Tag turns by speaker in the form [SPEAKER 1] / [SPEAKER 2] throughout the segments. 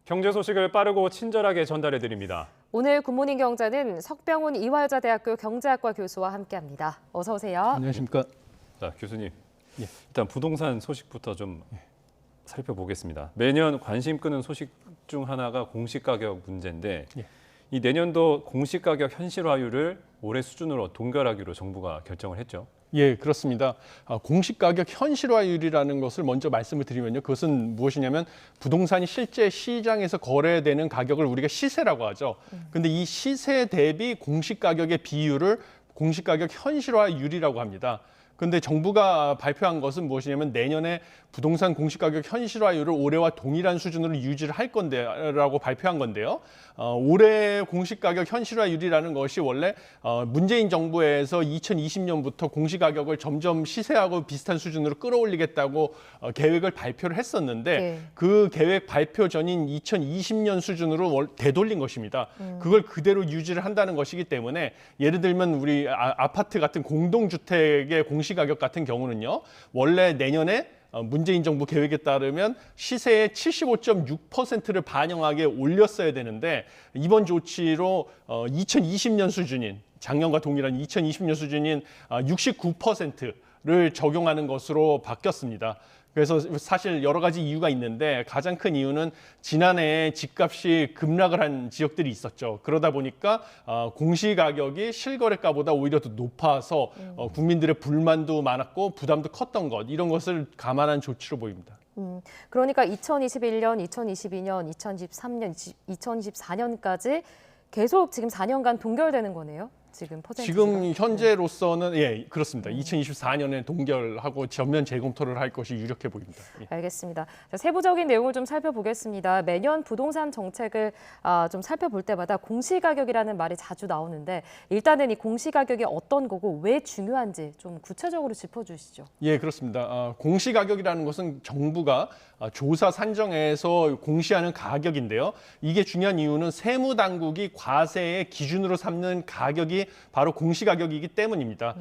[SPEAKER 1] 경제 소식을 빠르고 친절하게 전달해 드립니다.
[SPEAKER 2] 오늘 굿모닝 경제는 석병훈 이화여자대학교 경제학과 교수와 함께합니다. 어서 오세요.
[SPEAKER 3] 안녕하십니까.
[SPEAKER 1] 자, 교수님. 일단 부동산 소식부터 좀 살펴보겠습니다. 매년 관심 끄는 소식 중 하나가 공시가격 문제인데 이 내년도 공시가격 현실화율을 올해 수준으로 동결하기로 정부가 결정을 했죠.
[SPEAKER 3] 예, 그렇습니다. 공시가격 현실화율이라는 것을 먼저 말씀을 드리면요. 그것은 무엇이냐면 부동산이 실제 시장에서 거래되는 가격을 우리가 시세라고 하죠. 근데 이 시세 대비 공시가격의 비율을 공시가격 현실화율이라고 합니다. 근데 정부가 발표한 것은 무엇이냐면 내년에 부동산 공시가격 현실화율을 올해와 동일한 수준으로 유지를 할 건데라고 발표한 건데요. 올해 공시가격 현실화율이라는 것이 원래 문재인 정부에서 2020년부터 공시가격을 점점 시세하고 비슷한 수준으로 끌어올리겠다고 계획을 발표를 했었는데 그 계획 발표 전인 2020년 수준으로 되돌린 것입니다. 그걸 그대로 유지를 한다는 것이기 때문에 예를 들면 우리 아파트 같은 공동주택의 공시가격 같은 경우는요. 원래 내년에 문재인 정부 계획에 따르면 시세의 75.6%를 반영하게 올렸어야 되는데 이번 조치로 2020년 수준인 작년과 동일한 2020년 수준인 69%를 적용하는 것으로 바뀌었습니다. 그래서 사실 여러 가지 이유가 있는데 가장 큰 이유는 지난해 집값이 급락을 한 지역들이 있었죠. 그러다 보니까 공시가격이 실거래가보다 오히려 더 높아서 국민들의 불만도 많았고 부담도 컸던 것, 이런 것을 감안한 조치로 보입니다.
[SPEAKER 2] 그러니까 2021년, 2022년, 2023년, 2024년까지 계속 지금 4년간 동결되는 거네요.
[SPEAKER 3] 지금 현재로서는 예, 그렇습니다. 2024년에 동결하고 전면 재검토를 할 것이 유력해 보입니다. 예.
[SPEAKER 2] 알겠습니다. 자, 세부적인 내용을 좀 살펴보겠습니다. 매년 부동산 정책을 좀 살펴볼 때마다 공시가격이라는 말이 자주 나오는데 일단은 이 공시가격이 어떤 거고 왜 중요한지 좀 구체적으로 짚어주시죠.
[SPEAKER 3] 예, 그렇습니다. 공시가격이라는 것은 정부가 조사 산정에서 공시하는 가격인데요. 이게 중요한 이유는 세무당국이 과세의 기준으로 삼는 가격이 바로 공시가격이기 때문입니다.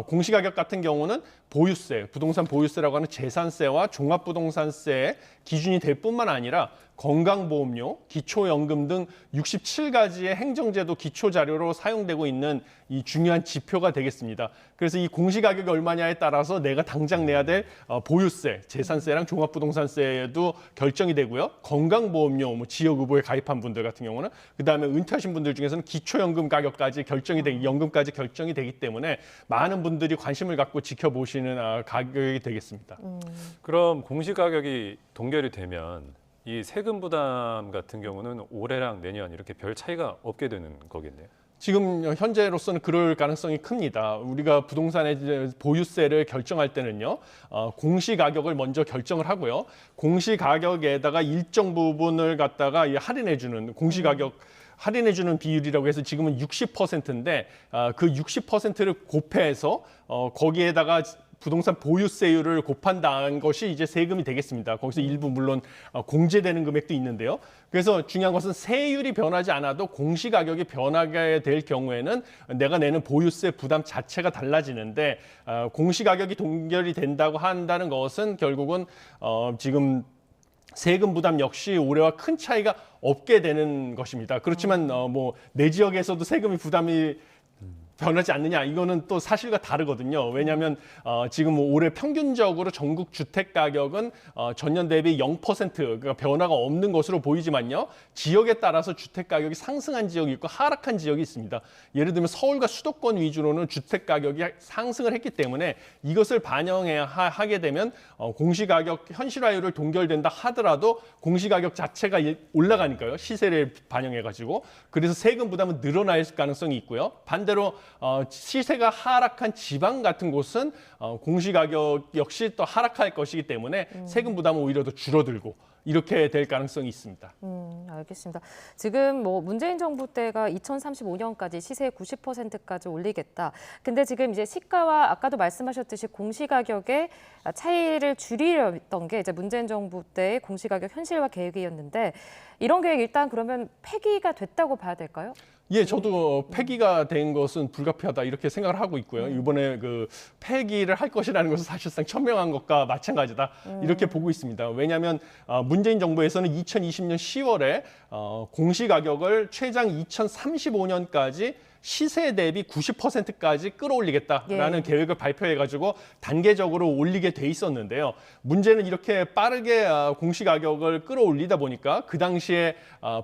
[SPEAKER 3] 공시가격 같은 경우는 보유세, 부동산 보유세라고 하는 재산세와 종합부동산세 기준이 될 뿐만 아니라 건강보험료, 기초연금 등 67가지의 행정제도 기초자료로 사용되고 있는 이 중요한 지표가 되겠습니다. 그래서 이 공시가격이 얼마냐에 따라서 내가 당장 내야 될 보유세, 재산세랑 종합부동산세도 결정이 되고요. 건강보험료, 지역의료에 가입한 분들 같은 경우는 그다음에 은퇴하신 분들 중에서는 기초연금 가격까지 연금까지 결정이 되기 때문에 많은 분들이 관심을 갖고 지켜보시는 가격이 되겠습니다.
[SPEAKER 1] 그럼 공시가격이 동결이 되면 이 세금 부담 같은 경우는 올해랑 내년 이렇게 별 차이가 없게 되는 거겠네요.
[SPEAKER 3] 지금 현재로서는 그럴 가능성이 큽니다. 우리가 부동산의 보유세를 결정할 때는요, 공시가격을 먼저 결정을 하고요. 공시가격에다가 일정 부분을 갖다가 할인해주는 공시가격 할인해주는 비율이라고 해서 지금은 60%인데 그 60%를 곱해서 거기에다가 부동산 보유세율을 곱한다는 것이 이제 세금이 되겠습니다. 거기서 일부 물론 공제되는 금액도 있는데요. 그래서 중요한 것은 세율이 변하지 않아도 공시가격이 변하게 될 경우에는 내가 내는 보유세 부담 자체가 달라지는데 공시가격이 동결이 된다고 한다는 것은 결국은 지금 세금 부담 역시 올해와 큰 차이가 없게 되는 것입니다. 그렇지만 내 지역에서도 세금이 부담이 변하지 않느냐, 이거는 또 사실과 다르거든요. 왜냐하면 지금 올해 평균적으로 전국 주택 가격은 전년 대비 0% 그러니까 변화가 없는 것으로 보이지만요. 지역에 따라서 주택 가격이 상승한 지역이 있고 하락한 지역이 있습니다. 예를 들면 서울과 수도권 위주로는 주택 가격이 상승을 했기 때문에 이것을 반영해야 하게 되면 공시가격 현실화율을 동결된다 하더라도 공시가격 자체가 올라가니까요. 시세를 반영해가지고. 그래서 세금 부담은 늘어날 가능성이 있고요. 반대로 시세가 하락한 지방 같은 곳은 공시가격 역시 또 하락할 것이기 때문에 세금 부담은 오히려 더 줄어들고 이렇게 될 가능성이 있습니다.
[SPEAKER 2] 알겠습니다. 지금 문재인 정부 때가 2035년까지 시세 90%까지 올리겠다. 근데 지금 이제 시가와 아까도 말씀하셨듯이 공시가격의 차이를 줄이려던 게 이제 문재인 정부 때의 공시가격 현실화 계획이었는데 이런 계획 일단 그러면 폐기가 됐다고 봐야 될까요?
[SPEAKER 3] 예, 저도 폐기가 된 것은 불가피하다 이렇게 생각을 하고 있고요. 이번에 그 폐기를 할 것이라는 것은 사실상 천명한 것과 마찬가지다 이렇게 보고 있습니다. 왜냐하면 문재인 정부에서는 2020년 10월에 공시가격을 최장 2035년까지 시세 대비 90%까지 끌어올리겠다라는 계획을 발표해가지고 단계적으로 올리게 돼 있었는데요. 문제는 이렇게 빠르게 공시가격을 끌어올리다 보니까 그 당시에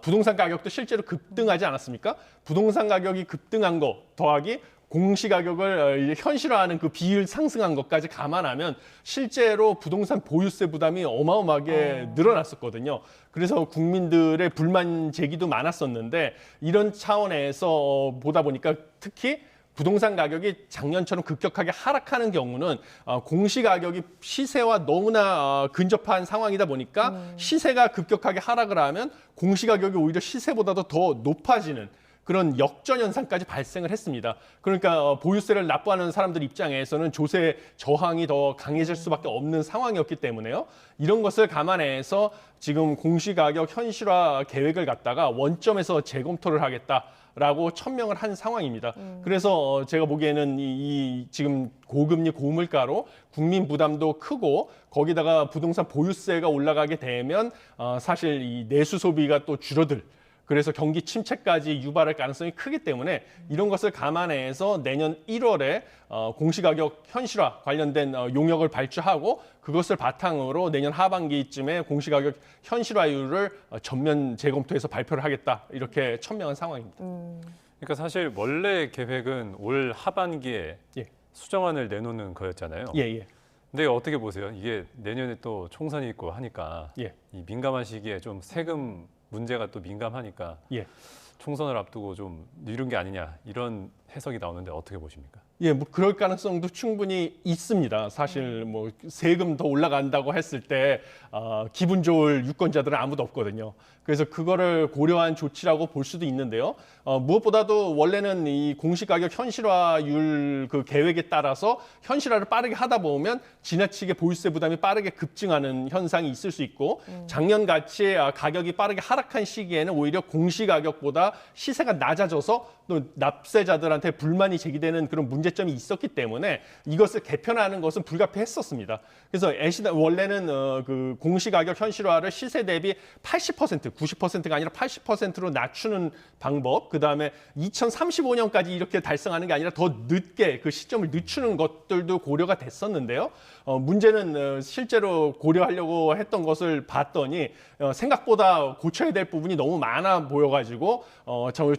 [SPEAKER 3] 부동산 가격도 실제로 급등하지 않았습니까? 부동산 가격이 급등한 거 더하기 공시가격을 현실화하는 그 비율 상승한 것까지 감안하면 실제로 부동산 보유세 부담이 어마어마하게 늘어났었거든요. 그래서 국민들의 불만 제기도 많았었는데 이런 차원에서 보다 보니까 특히 부동산 가격이 작년처럼 급격하게 하락하는 경우는 공시가격이 시세와 너무나 근접한 상황이다 보니까 시세가 급격하게 하락을 하면 공시가격이 오히려 시세보다도 더 높아지는 그런 역전 현상까지 발생을 했습니다. 그러니까 보유세를 납부하는 사람들 입장에서는 조세 저항이 더 강해질 수밖에 없는 상황이었기 때문에요. 이런 것을 감안해서 지금 공시가격 현실화 계획을 갖다가 원점에서 재검토를 하겠다라고 천명을 한 상황입니다. 그래서 제가 보기에는 이 지금 고금리 고물가로 국민 부담도 크고 거기다가 부동산 보유세가 올라가게 되면 사실 이 내수 소비가 또 줄어들 그래서 경기 침체까지 유발할 가능성이 크기 때문에 이런 것을 감안해서 내년 1월에 공시가격 현실화 관련된 용역을 발주하고 그것을 바탕으로 내년 하반기쯤에 공시가격 현실화율을 전면 재검토해서 발표를 하겠다 이렇게 천명한 상황입니다.
[SPEAKER 1] 그러니까 사실 원래 계획은 올 하반기에
[SPEAKER 3] 예.
[SPEAKER 1] 수정안을 내놓는 거였잖아요.
[SPEAKER 3] 예.
[SPEAKER 1] 근데 어떻게 보세요? 이게 내년에 또 총선이 있고 하니까
[SPEAKER 3] 예.
[SPEAKER 1] 이 민감한 시기에 좀 세금 문제가 또 민감하니까
[SPEAKER 3] 예.
[SPEAKER 1] 총선을 앞두고 좀 미룬 게 아니냐 이런 해석이 나오는데 어떻게 보십니까?
[SPEAKER 3] 예, 뭐 그럴 가능성도 충분히 있습니다. 사실 뭐 세금 더 올라간다고 했을 때 기분 좋을 유권자들은 아무도 없거든요. 그래서 그거를 고려한 조치라고 볼 수도 있는데요. 무엇보다도 원래는 이 공시가격 현실화율 그 계획에 따라서 현실화를 빠르게 하다 보면 지나치게 보유세 부담이 빠르게 급증하는 현상이 있을 수 있고 작년 같이 가격이 빠르게 하락한 시기에는 오히려 공시가격보다 시세가 낮아져서 또 납세자들한테 불만이 제기되는 그런 문제점이 있었기 때문에 이것을 개편하는 것은 불가피했었습니다. 그래서 원래는 그 공시가격 현실화를 시세 대비 80%, 90%가 아니라 80%로 낮추는 방법, 그 다음에 2035년까지 이렇게 달성하는 게 아니라 더 늦게 그 시점을 늦추는 것들도 고려가 됐었는데요. 문제는 실제로 고려하려고 했던 것을 봤더니 생각보다 고쳐야 될 부분이 너무 많아 보여가지고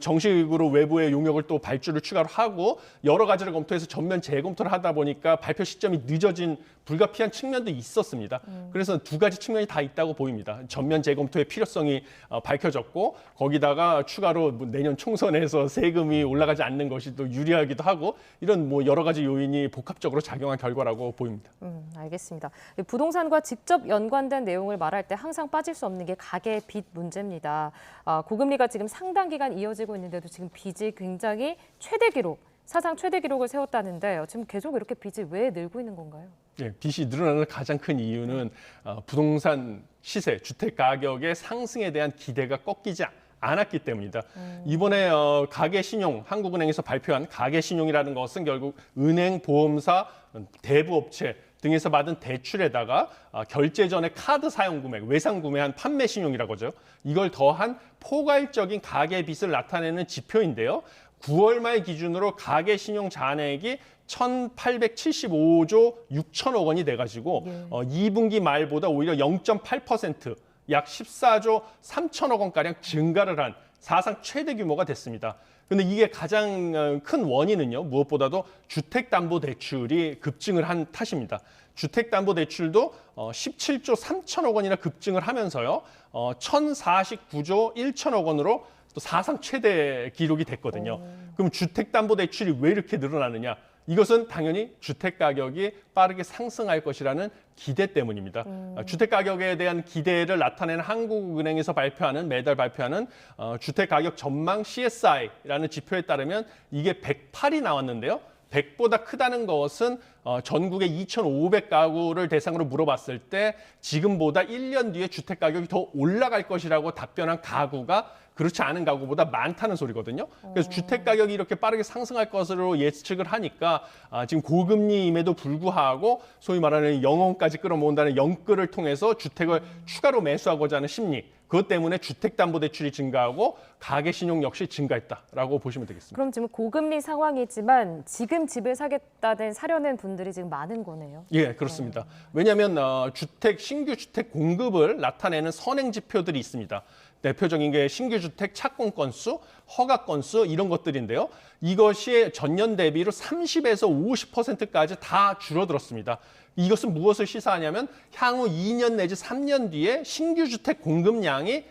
[SPEAKER 3] 정식으로 외부의 용역을 또 발주를 추가로 하고 여러 가지를 검토해서 전면 재검토를 하다 보니까 발표 시점이 늦어진 불가피한 측면도 있었습니다. 그래서 두 가지 측면이 다 있다고 보입니다. 전면 재검토의 필요성이 밝혀졌고 거기다가 추가로 내년 총선에서 세금이 올라가지 않는 것이 또 유리하기도 하고 이런 뭐 여러 가지 요인이 복합적으로 작용한 결과라고 보입니다.
[SPEAKER 2] 알겠습니다. 부동산과 직접 연관된 내용을 말할 때 항상 빠질 수 없는 게 가계 빚 문제입니다. 고금리가 지금 상당 기간 이어지고 있는데도 지금 빚이 굉장히 사상 최대 기록을 세웠다는데 지금 계속 이렇게 빚이 왜 늘고 있는 건가요?
[SPEAKER 3] 예, 빚이 늘어나는 가장 큰 이유는 부동산 시세, 주택 가격의 상승에 대한 기대가 꺾이지 않았기 때문입니다. 이번에 가계신용, 한국은행에서 발표한 가계신용이라는 것은 결국 은행, 보험사, 대부업체 등에서 받은 대출에다가 결제 전에 카드 사용 금액, 외상 구매한 판매 신용이라고 하죠. 이걸 더한 포괄적인 가계 빚을 나타내는 지표인데요. 9월 말 기준으로 가계 신용 잔액이 1,875조 6천억 원이 돼가지고 2분기 말보다 오히려 0.8%, 약 14조 3천억 원가량 증가를 한 사상 최대 규모가 됐습니다. 근데 이게 가장 큰 원인은요, 무엇보다도 주택담보대출이 급증을 한 탓입니다. 주택담보대출도 17조 3천억 원이나 급증을 하면서요, 1,049조 1천억 원으로 또 사상 최대 기록이 됐거든요. 그럼 주택담보대출이 왜 이렇게 늘어나느냐? 이것은 당연히 주택가격이 빠르게 상승할 것이라는 기대 때문입니다. 주택가격에 대한 기대를 나타내는 한국은행에서 매달 발표하는 주택가격 전망 CSI라는 지표에 따르면 이게 108이 나왔는데요. 100보다 크다는 것은 전국의 2,500가구를 대상으로 물어봤을 때 지금보다 1년 뒤에 주택 가격이 더 올라갈 것이라고 답변한 가구가 그렇지 않은 가구보다 많다는 소리거든요. 그래서 주택 가격이 이렇게 빠르게 상승할 것으로 예측을 하니까 지금 고금리임에도 불구하고 소위 말하는 영혼까지 끌어모은다는 영끌을 통해서 주택을 추가로 매수하고자 하는 심리, 그것 때문에 주택담보대출이 증가하고 가계신용 역시 증가했다라고 보시면 되겠습니다.
[SPEAKER 2] 그럼 지금 고금리 상황이지만 지금 집을 사려는 분들이 지금 많은 거네요.
[SPEAKER 3] 예, 그렇습니다. 왜냐하면 신규 주택 공급을 나타내는 선행 지표들이 있습니다. 대표적인 게 신규 주택 착공 건수, 허가 건수 이런 것들인데요. 이것이 전년 대비로 30에서 50%까지 다 줄어들었습니다. 이것은 무엇을 시사하냐면 향후 2년 내지 3년 뒤에 신규 주택 공급량이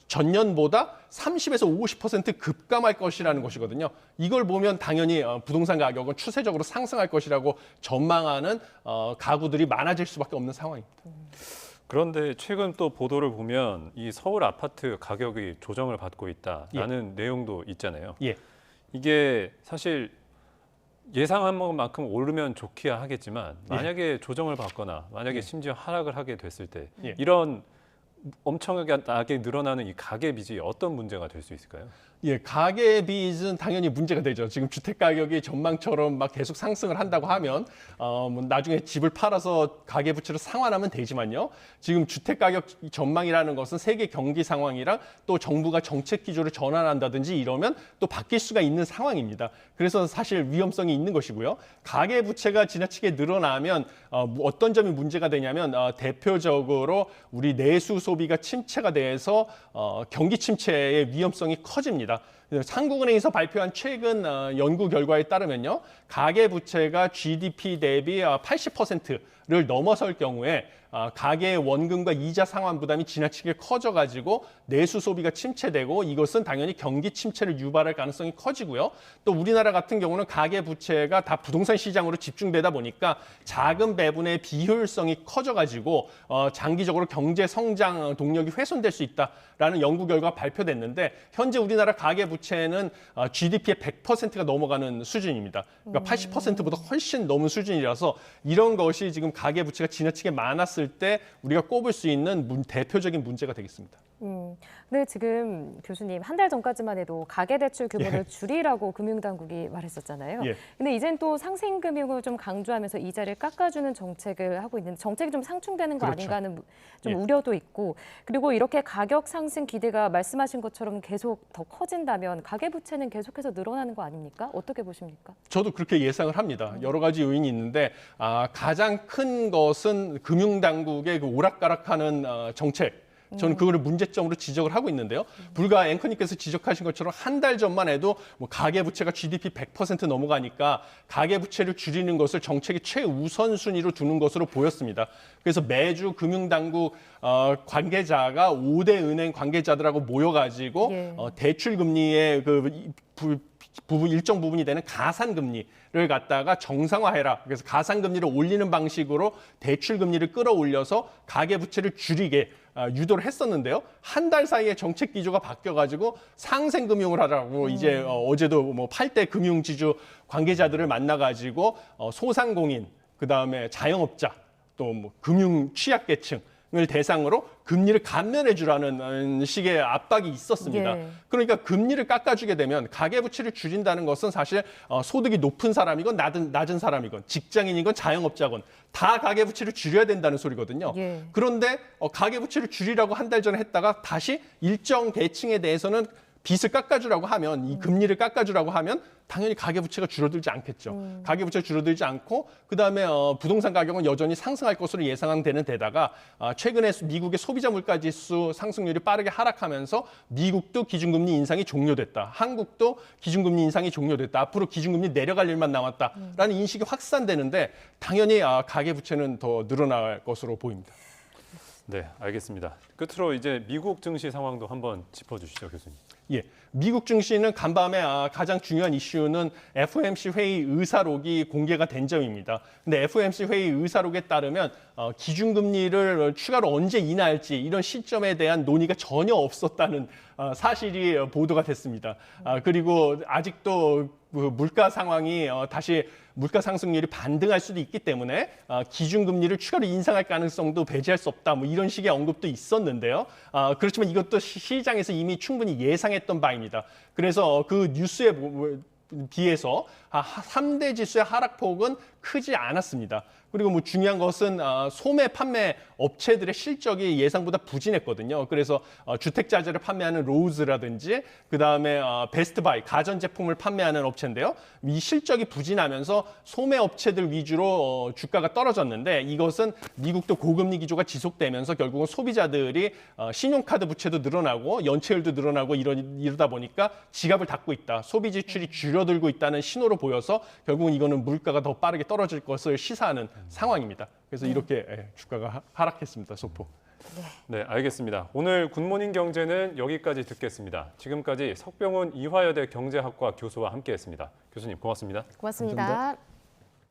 [SPEAKER 3] 전년보다 30에서 50% 급감할 것이라는 것이거든요. 이걸 보면 당연히 부동산 가격은 추세적으로 상승할 것이라고 전망하는 가구들이 많아질 수밖에 없는 상황입니다.
[SPEAKER 1] 그런데 최근 또 보도를 보면 이 서울 아파트 가격이 조정을 받고 있다라는 내용도 있잖아요.
[SPEAKER 3] 예.
[SPEAKER 1] 이게 사실 예상한 것만큼 오르면 좋기야 하겠지만 만약에 조정을 받거나 만약에 심지어 하락을 하게 됐을 때 이런 엄청나게 늘어나는 이 가계 빚이 어떤 문제가 될 수 있을까요?
[SPEAKER 3] 예, 가계 빚은 당연히 문제가 되죠. 지금 주택 가격이 전망처럼 막 계속 상승을 한다고 하면 뭐 나중에 집을 팔아서 가계 부채를 상환하면 되지만요. 지금 주택 가격 전망이라는 것은 세계 경기 상황이랑 또 정부가 정책 기조를 전환한다든지 이러면 또 바뀔 수가 있는 상황입니다. 그래서 사실 위험성이 있는 것이고요. 가계 부채가 지나치게 늘어나면 어떤 점이 문제가 되냐면 대표적으로 우리 내수 소비가 침체가 돼서 경기 침체의 위험성이 커집니다. 한국은행에서 발표한 최근 연구 결과에 따르면요, 가계 부채가 GDP 대비 80%를 넘어설 경우에 가계의 원금과 이자 상환 부담이 지나치게 커져가지고 내수 소비가 침체되고 이것은 당연히 경기 침체를 유발할 가능성이 커지고요. 또 우리나라 같은 경우는 가계 부채가 다 부동산 시장으로 집중되다 보니까 자금 배분의 비효율성이 커져가지고 장기적으로 경제 성장 동력이 훼손될 수 있다라는 연구 결과가 발표됐는데 현재 우리나라 가계 부채는 GDP의 100%가 넘어가는 수준입니다. 그러니까 80%보다 훨씬 넘은 수준이라서 이런 것이 지금 가계 부채가 지나치게 많았을 때 우리가 꼽을 수 있는 대표적인 문제가 되겠습니다.
[SPEAKER 2] 근데 지금 교수님 한 달 전까지만 해도 가계대출 규모를 줄이라고 금융당국이 말했었잖아요. 근데 이젠 또 상생금융을 좀 강조하면서 이자를 깎아주는 정책을 하고 있는데 정책이 좀 상충되는 거 아닌가 하는 좀 우려도 있고 그리고 이렇게 가격 상승 기대가 말씀하신 것처럼 계속 더 커진다면 가계부채는 계속해서 늘어나는 거 아닙니까? 어떻게 보십니까?
[SPEAKER 3] 저도 그렇게 예상을 합니다. 여러 가지 요인이 있는데 가장 큰 것은 금융당국의 그 오락가락하는 정책. 저는 그거를 문제점으로 지적을 하고 있는데요. 불과 앵커님께서 지적하신 것처럼 한 달 전만 해도 뭐 가계부채가 GDP 100% 넘어가니까 가계부채를 줄이는 것을 정책의 최우선 순위로 두는 것으로 보였습니다. 그래서 매주 금융당국 관계자가 5대 은행 관계자들하고 모여가지고 대출금리의 부분 일정 부분이 되는 가산금리를 갖다가 정상화해라. 그래서 가산금리를 올리는 방식으로 대출금리를 끌어올려서 가계부채를 줄이게 유도를 했었는데요. 한 달 사이에 정책 기조가 바뀌어가지고 상생금융을 하라고 이제 어제도 뭐 8대 금융지주 관계자들을 만나가지고 소상공인, 그다음에 자영업자, 또 뭐 금융 취약계층 을 대상으로 금리를 감면해 주라는 식의 압박이 있었습니다. 그러니까 금리를 깎아주게 되면 가계부채를 줄인다는 것은 사실 소득이 높은 사람이건 낮은 사람이건 직장인이건 자영업자건 다 가계부채를 줄여야 된다는 소리거든요. 그런데 가계부채를 줄이라고 한 달 전에 했다가 다시 일정 계층에 대해서는 빚을 깎아주라고 하면 이 금리를 깎아주라고 하면 당연히 가계부채가 줄어들지 않겠죠. 가계부채가 줄어들지 않고 그다음에 부동산 가격은 여전히 상승할 것으로 예상되는 데다가 최근에 미국의 소비자 물가지수 상승률이 빠르게 하락하면서 미국도 기준금리 인상이 종료됐다. 한국도 기준금리 인상이 종료됐다. 앞으로 기준금리 내려갈 일만 남았다라는 인식이 확산되는데 당연히 가계부채는 더 늘어날 것으로 보입니다.
[SPEAKER 1] 네, 알겠습니다. 끝으로 이제 미국 증시 상황도 한번 짚어주시죠, 교수님.
[SPEAKER 3] 예, 미국 증시는 간밤에 가장 중요한 이슈는 FOMC 회의 의사록이 공개가 된 점입니다. 근데 FOMC 회의 의사록에 따르면 기준금리를 추가로 언제 인하할지 이런 시점에 대한 논의가 전혀 없었다는 사실이 보도가 됐습니다. 그리고 아직도 그 물가 상황이 다시 물가 상승률이 반등할 수도 있기 때문에 기준금리를 추가로 인상할 가능성도 배제할 수 없다. 뭐 이런 식의 언급도 있었는데요. 그렇지만 이것도 시장에서 이미 충분히 예상했던 바입니다. 그래서 그 뉴스에 비해서 3대 지수의 하락폭은 크지 않았습니다. 그리고 뭐 중요한 것은 소매 판매 업체들의 실적이 예상보다 부진했거든요. 그래서 주택자재를 판매하는 로우즈라든지 그다음에 베스트바이 가전제품을 판매하는 업체인데요. 이 실적이 부진하면서 소매 업체들 위주로 주가가 떨어졌는데 이것은 미국도 고금리 기조가 지속되면서 결국은 소비자들이 신용카드 부채도 늘어나고 연체율도 늘어나고 이러다 보니까 지갑을 닫고 있다. 소비 지출이 줄어들고 있다는 신호로 보여서 결국은 이거는 물가가 더 빠르게 떨어질 것을 시사하는 상황입니다. 그래서 이렇게 주가가 하락했습니다. 소폭.
[SPEAKER 1] 네, 알겠습니다. 오늘 굿모닝 경제는 여기까지 듣겠습니다. 지금까지 석병훈 이화여대 경제학과 교수와 함께했습니다. 교수님 고맙습니다.
[SPEAKER 2] 고맙습니다.
[SPEAKER 3] 감사합니다.